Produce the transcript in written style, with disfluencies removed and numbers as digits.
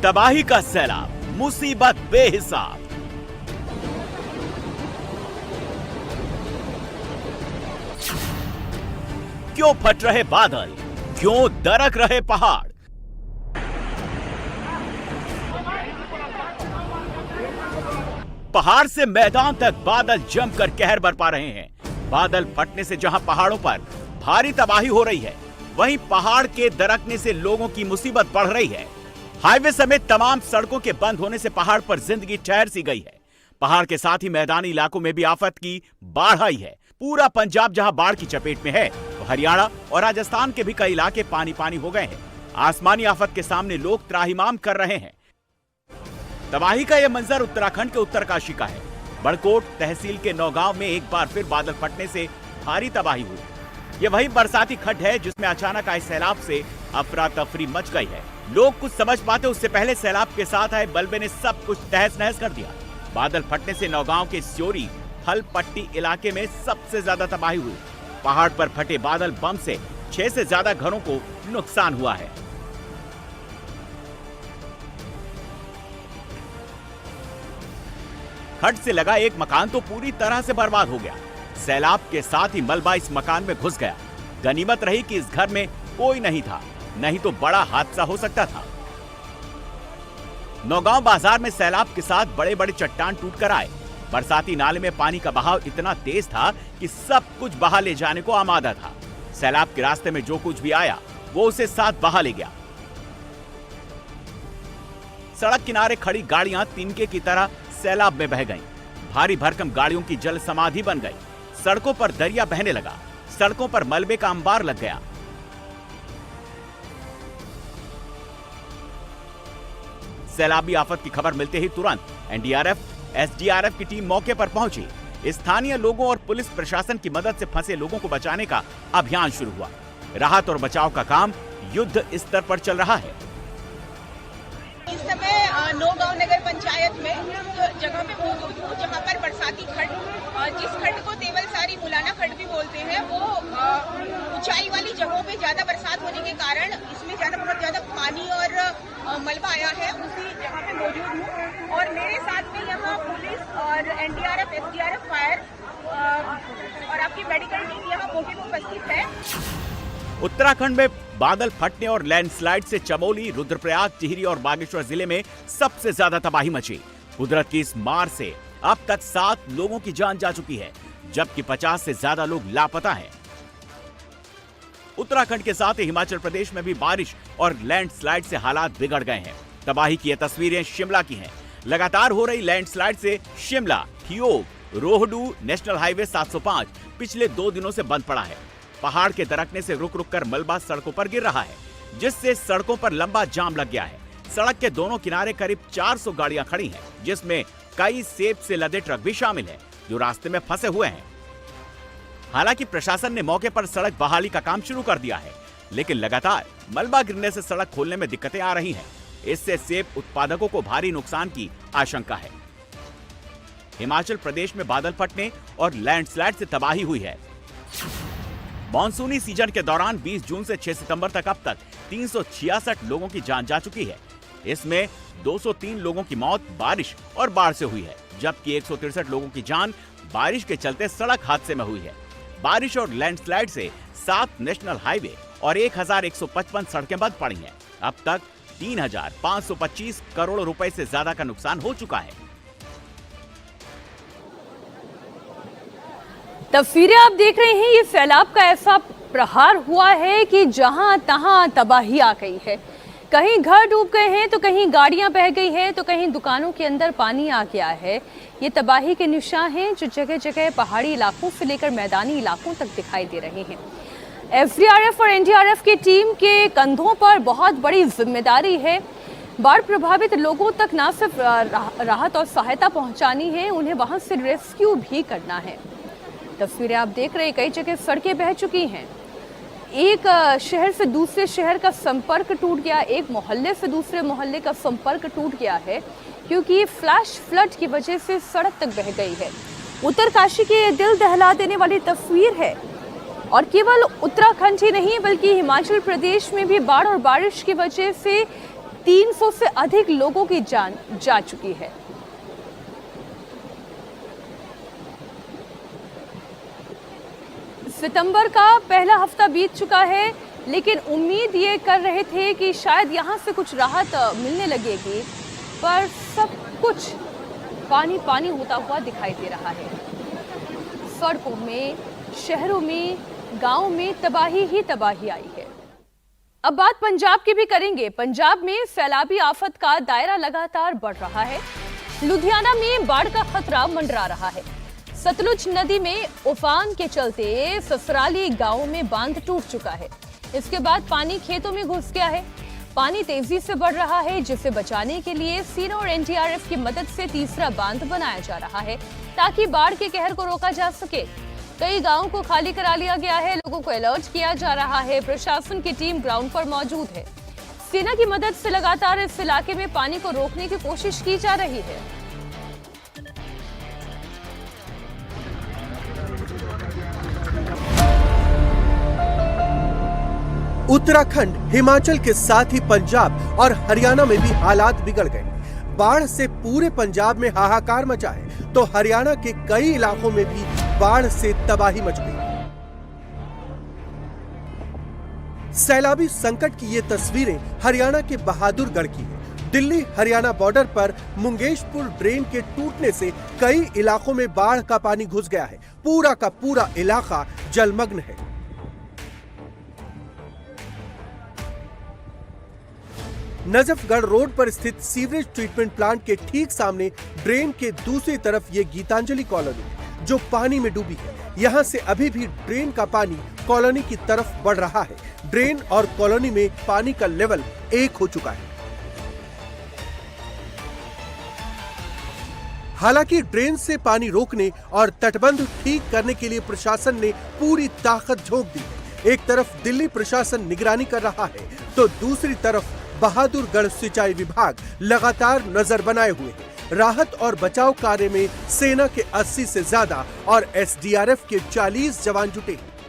तबाही का सैलाब, मुसीबत बेहिसाब। क्यों फट रहे बादल, क्यों दरक रहे पहाड़? पहाड़ से मैदान तक बादल जमकर कहर बरपा रहे हैं। बादल फटने से जहां पहाड़ों पर भारी तबाही हो रही है, वहीं पहाड़ के दरकने से लोगों की मुसीबत बढ़ रही है। हाईवे समेत तमाम सड़कों के बंद होने से पहाड़ पर जिंदगी ठहर सी गई है। पहाड़ के साथ ही मैदानी इलाकों में भी आफत की बाढ़ आई है। पूरा पंजाब जहां बाढ़ की चपेट में है, तो हरियाणा और राजस्थान के भी कई इलाके पानी पानी हो गए हैं। आसमानी आफत के सामने लोग त्राहिमाम कर रहे हैं। तबाही का यह मंजर उत्तराखंड के उत्तरकाशी का है। बड़कोट तहसील के नौगांव में एक बार फिर बादल फटने से भारी तबाही हुई। यह वही बरसाती खड्ड है जिसमें अचानक आए सैलाब से अफरा तफरी मच गई है। लोग कुछ समझ पाते उससे पहले सैलाब के साथ आए मलबे ने सब कुछ तहस नहस कर दिया। बादल फटने से नौगांव के स्योरी फल पट्टी इलाके में सबसे ज्यादा तबाही हुई। पहाड़ पर फटे बादल बम से 6 से ज्यादा घरों को नुकसान हुआ है। खड्ड से लगा एक मकान तो पूरी तरह से बर्बाद हो गया। सैलाब के साथ ही मलबा इस मकान में घुस गया। गनीमत रही कि इस घर में कोई नहीं था, नहीं तो बड़ा हादसा हो सकता था। नौगांव बाजार में सैलाब के साथ बड़े बड़े चट्टान टूटकर आए। बरसाती नाले में पानी का बहाव इतना तेज था कि सब कुछ बहा ले जाने को आमादा था। सैलाब के रास्ते में जो कुछ भी आया वो उसे साथ बहा ले गया। सड़क किनारे खड़ी गाड़ियां तिनके की तरह सैलाब में बह गईं। भारी भरकम गाड़ियों की जल समाधि बन गई। सड़कों पर दरिया बहने लगा। सड़कों पर मलबे का अंबार लग गया। सैलाबी आफत की खबर मिलते ही तुरंत एनडीआरएफ, एसडीआरएफ की टीम मौके पर पहुंची। स्थानीय लोगों और पुलिस प्रशासन की मदद से फंसे लोगों को बचाने का अभियान शुरू हुआ। राहत और बचाव का काम युद्ध स्तर पर चल रहा है। इस समय नौगांव नगर पंचायत में जगह पे मौजूद हूँ जहाँ पर बरसाती खड्ड, जिस खड्ड को तेवलसारी मुलाना खड्ड भी बोलते हैं, वो ऊंचाई वाली जगहों पे ज्यादा बरसात होने के कारण इसमें बहुत ज्यादा पानी और मलबा आया है। उसी जगह पे मौजूद हूँ और मेरे साथ में यहाँ पुलिस और एनडीआरएफ, एसडीआरएफ, फायर और आपकी मेडिकल टीम यहाँ मौके पर उपस्थित है। उत्तराखंड में बादल फटने और लैंडस्लाइड से चमोली, रुद्रप्रयाग, टिहरी और बागेश्वर जिले में सबसे ज्यादा तबाही मची। कुदरत की इस मार से अब तक 7 लोगों की जान जा चुकी है, जबकि 50 से ज्यादा लोग लापता हैं। उत्तराखंड के साथ ही हिमाचल प्रदेश में भी बारिश और लैंडस्लाइड से हालात बिगड़ गए हैं। तबाही की ये तस्वीरें शिमला की हैं। लगातार हो रही लैंडस्लाइड से शिमला, ठियोग, रोहडू नेशनल हाईवे 705 पिछले 2 दिनों से बंद पड़ा है। पहाड़ के दरकने से रुक रुक कर मलबा सड़कों पर गिर रहा है, जिससे सड़कों पर लंबा जाम लग गया है। सड़क के दोनों किनारे करीब 400 गाड़ियां खड़ी हैं, जिसमें कई सेब से लदे ट्रक भी शामिल हैं, जो रास्ते में फंसे हुए हैं। हालांकि प्रशासन ने मौके पर सड़क बहाली का काम शुरू कर दिया है, लेकिन लगातार मलबा गिरने से सड़क खोलने में दिक्कतें आ रही हैं। इससे सेब उत्पादकों को भारी नुकसान की आशंका है। हिमाचल प्रदेश में बादल फटने और लैंडस्लाइड से तबाही हुई है। मॉनसूनी सीजन के दौरान 20 जून से 6 सितंबर तक अब तक 366 लोगों की जान जा चुकी है। इसमें 203 लोगों की मौत बारिश और बाढ़ से हुई है, जबकि 163 लोगों की जान बारिश के चलते सड़क हादसे में हुई है। बारिश और लैंडस्लाइड से 7 नेशनल हाईवे और 1155 सड़कें बंद पड़ी हैं। अब तक 3525 करोड़ रुपए से ज्यादा का नुकसान हो चुका है। तस्वीरें आप देख रहे हैं, ये सैलाब का ऐसा प्रहार हुआ है कि जहां तहां तबाही आ गई है। कहीं घर डूब गए हैं, तो कहीं गाड़ियां बह गई हैं, तो कहीं दुकानों के अंदर पानी आ गया है। ये तबाही के निशान हैं जो जगह जगह पहाड़ी इलाकों से लेकर मैदानी इलाकों तक दिखाई दे रहे हैं। एसडीआरएफ और एनडीआरएफ की टीम के कंधों पर बहुत बड़ी जिम्मेदारी है। बाढ़ प्रभावित लोगों तक न सिर्फ राहत और सहायता पहुंचानी है, उन्हें वहां से रेस्क्यू भी करना है। तस्वीरें आप देख रहे हैं, कई जगह सड़कें बह चुकी हैं। एक शहर से दूसरे शहर का संपर्क टूट गया, एक मोहल्ले से दूसरे मोहल्ले का संपर्क टूट गया है, क्योंकि फ्लैश फ्लड की वजह से सड़क तक बह गई है। उत्तरकाशी की दिल दहला देने वाली तस्वीर है और केवल उत्तराखंड ही नहीं बल्कि हिमाचल प्रदेश में भी बाढ़ और बारिश की वजह से 300 से अधिक लोगों की जान जा चुकी है। सितंबर का पहला हफ्ता बीत चुका है, लेकिन उम्मीद ये कर रहे थे कि शायद यहाँ से कुछ राहत मिलने लगेगी, पर सब कुछ पानी पानी होता हुआ दिखाई दे रहा है। सड़कों में, शहरों में, गांवों में तबाही ही तबाही आई है। अब बात पंजाब की भी करेंगे। पंजाब में सैलाबी आफत का दायरा लगातार बढ़ रहा है। लुधियाना में बाढ़ का खतरा मंडरा रहा है। सतलुज नदी में उफान के चलते ससराली गांव में बांध टूट चुका है। इसके बाद पानी खेतों में घुस गया है। पानी तेजी से बढ़ रहा है, जिसे बचाने के लिए सीनो और एनडीआरएफ की मदद से तीसरा बांध बनाया जा रहा है ताकि बाढ़ के कहर को रोका जा सके। कई गांवों को खाली करा लिया गया है, लोगों को अलर्ट किया जा रहा है। प्रशासन की टीम ग्राउंड पर मौजूद है। सेना की मदद से लगातार इस इलाके में पानी को रोकने की कोशिश की जा रही है। उत्तराखंड, हिमाचल के साथ ही पंजाब और हरियाणा में भी हालात बिगड़ गए। बाढ़ से पूरे पंजाब में हाहाकार मचा है, तो हरियाणा के कई इलाकों में भी बाढ़ से तबाही मच गई। सैलाबी संकट की ये तस्वीरें हरियाणा के बहादुरगढ़ की है। दिल्ली हरियाणा बॉर्डर पर मुंगेशपुर ड्रेन के टूटने से कई इलाकों में बाढ़ का पानी घुस गया है। पूरा का पूरा इलाका जलमग्न है। नजफगढ़ रोड पर स्थित सीवरेज ट्रीटमेंट प्लांट के ठीक सामने ड्रेन के दूसरी तरफ ये गीतांजलि कॉलोनी है, जो पानी में डूबी है। यहाँ से अभी भी ड्रेन का पानी कॉलोनी की तरफ बढ़ रहा है। ड्रेन और कॉलोनी में पानी का लेवल एक हो चुका है। हालांकि ड्रेन से पानी रोकने और तटबंध ठीक करने के लिए प्रशासन ने पूरी ताकत झोंक दी है। एक तरफ दिल्ली प्रशासन निगरानी कर रहा है, तो दूसरी तरफ बहादुरगढ़ सिंचाई विभाग लगातार नजर बनाए हुए है। राहत और बचाव कार्य में सेना के 80 से ज्यादा और एसडीआरएफ के 40 जवान जुटे हैं।